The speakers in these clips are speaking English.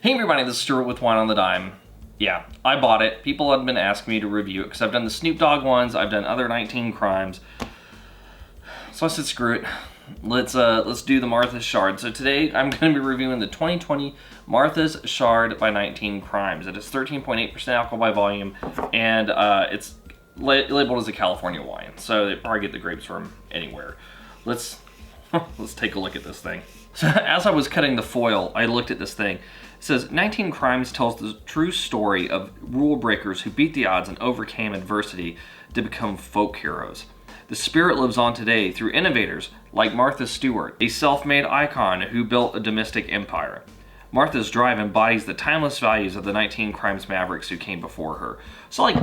Hey everybody, this is Stuart with Wine on the Dime. Yeah, I bought it. People have been asking me to review it because I've done the Snoop Dogg ones, I've done other 19 Crimes. So I said screw it. Let's do the Martha's Chard. So today I'm going to be reviewing the 2020 Martha's Chard by 19 Crimes. It is 13.8% alcohol by volume, and it's labeled as a California wine. So they probably get the grapes from anywhere. Let's take a look at this thing. So as I was cutting the foil, I looked at this thing. It says, 19 Crimes tells the true story of rule breakers who beat the odds and overcame adversity to become folk heroes. The spirit lives on today through innovators like Martha Stewart, a self-made icon who built a domestic empire. Martha's drive embodies the timeless values of the 19 Crimes mavericks who came before her. So like,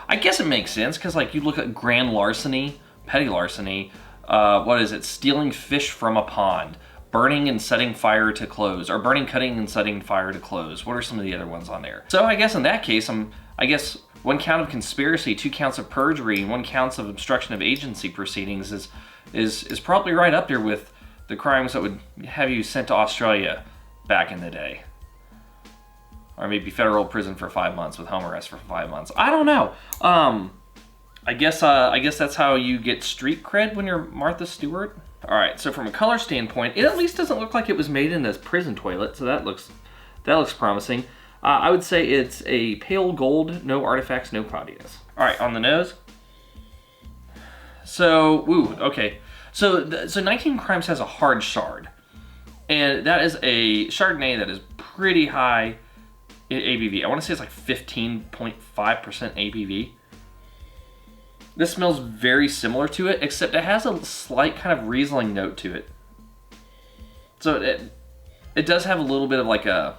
I guess it makes sense because like you look at grand larceny, petty larceny, what is it? Stealing fish from a pond. Burning and setting fire to clothes, or burning, cutting, and setting fire to clothes. What are some of the other ones on there? So I guess in that case, I guess 1 count of conspiracy, 2 counts of perjury, and 1 count of obstruction of agency proceedings is probably right up there with the crimes that would have you sent to Australia back in the day, or maybe federal prison for 5 months with home arrest for 5 months. I don't know. I guess that's how you get street cred when you're Martha Stewart. All right, so from a color standpoint, it at least doesn't look like it was made in a prison toilet, so that looks promising. I would say it's a pale gold, no artifacts, no cloudiness. All right, on the nose. So, okay. So 19 Crimes has a hard Chard, and that is a Chardonnay that is pretty high in ABV. I want to say it's like 15.5% ABV. This smells very similar to it, except it has a slight kind of Riesling note to it. So it does have a little bit of like a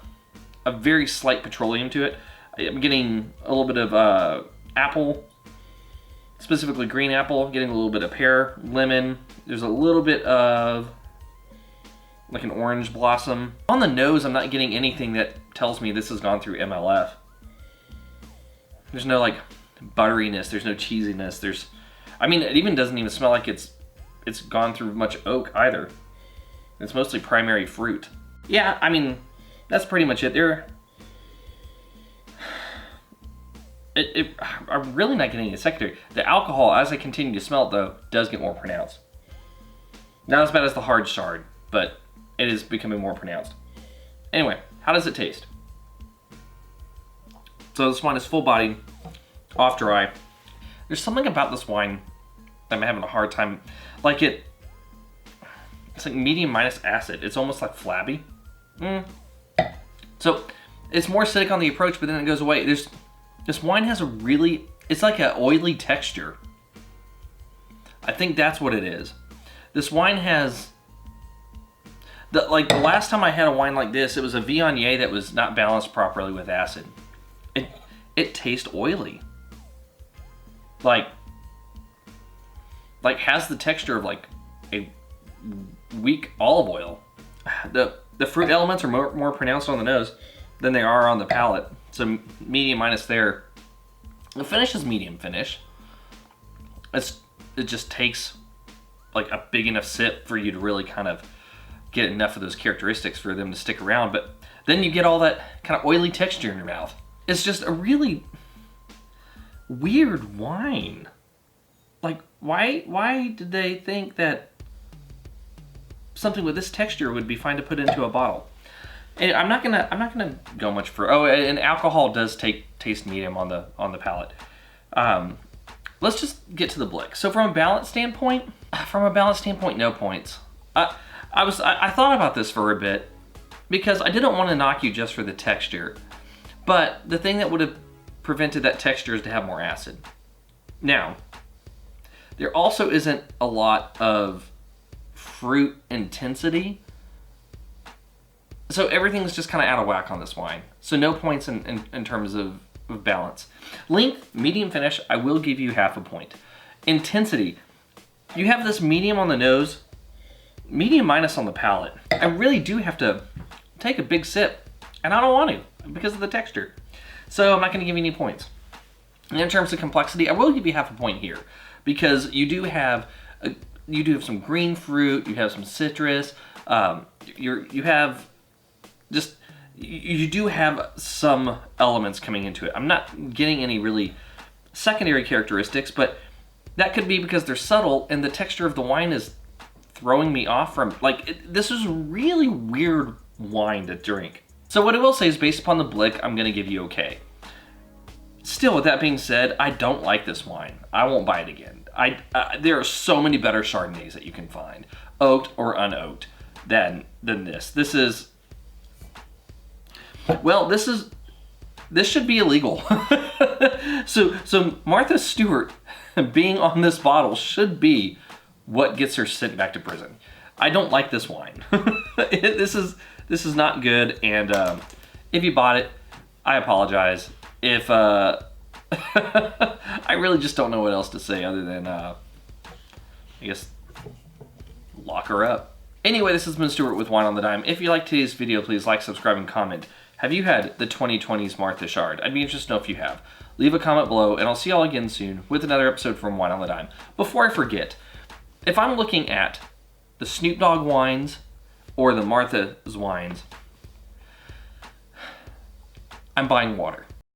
very slight petroleum to it. I'm getting a little bit of apple, specifically green apple, getting a little bit of pear, lemon. There's a little bit of like an orange blossom. On the nose, I'm not getting anything that tells me this has gone through MLF. There's no like butteriness, there's no cheesiness, it even doesn't even smell like it's gone through much oak either. It's mostly primary fruit. Yeah, I mean, that's pretty much it. I'm really not getting a secondary. The alcohol, as I continue to smell it though, does get more pronounced. Not as bad as the hard Chard, but it is becoming more pronounced. Anyway, how does it taste? So this wine is full bodied, off dry. There's something about this wine that I'm having a hard time. Like it's like medium minus acid. It's almost like flabby. So it's more acidic on the approach, but then it goes away. This wine has it's like an oily texture. I think that's what it is. This wine has, the last time I had a wine like this, it was a Viognier that was not balanced properly with acid. It tastes oily. Like has the texture of like a weak olive oil. The fruit elements are more pronounced on the nose than they are on the palate. So medium minus there. The finish is medium finish. It just takes like a big enough sip for you to really kind of get enough of those characteristics for them to stick around. But then you get all that kind of oily texture in your mouth. It's just a really weird wine. Like, why did they think that something with this texture would be fine to put into a bottle? And I'm not gonna go much for. Oh, and alcohol does taste medium on the palate. Let's just get to the blick. So from a balance standpoint, no points. I thought about this for a bit because I didn't want to knock you just for the texture, but the thing that would have prevented that texture is to have more acid. Now, there also isn't a lot of fruit intensity, so everything's just kind of out of whack on this wine. So no points in terms of balance. Length, medium finish, I will give you half a point. Intensity, you have this medium on the nose, medium minus on the palate. I really do have to take a big sip, and I don't want to because of the texture. So I'm not going to give you any points. And in terms of complexity, I will give you half a point here because you do have some green fruit, you have some citrus, you have just you do have some elements coming into it. I'm not getting any really secondary characteristics, but that could be because they're subtle and the texture of the wine is throwing me off from, this is really weird wine to drink. So what I will say is, based upon the blick, I'm gonna give you okay. Still, with that being said, I don't like this wine. I won't buy it again. There are so many better Chardonnays that you can find, oaked or unoaked, than this. This is, well, this should be illegal. So Martha Stewart being on this bottle should be what gets her sent back to prison. I don't like this wine. This is not good, and if you bought it, I apologize. If I really just don't know what else to say other than I guess lock her up. Anyway, this has been Stuart with Wine on the Dime. If you liked today's video, please like, subscribe, and comment. Have you had the 2020's Martha Chard? I'd be interested to know if you have. Leave a comment below, and I'll see y'all again soon with another episode from Wine on the Dime. Before I forget, if I'm looking at the Snoop Dogg wines or the Martha's wines, I'm buying water.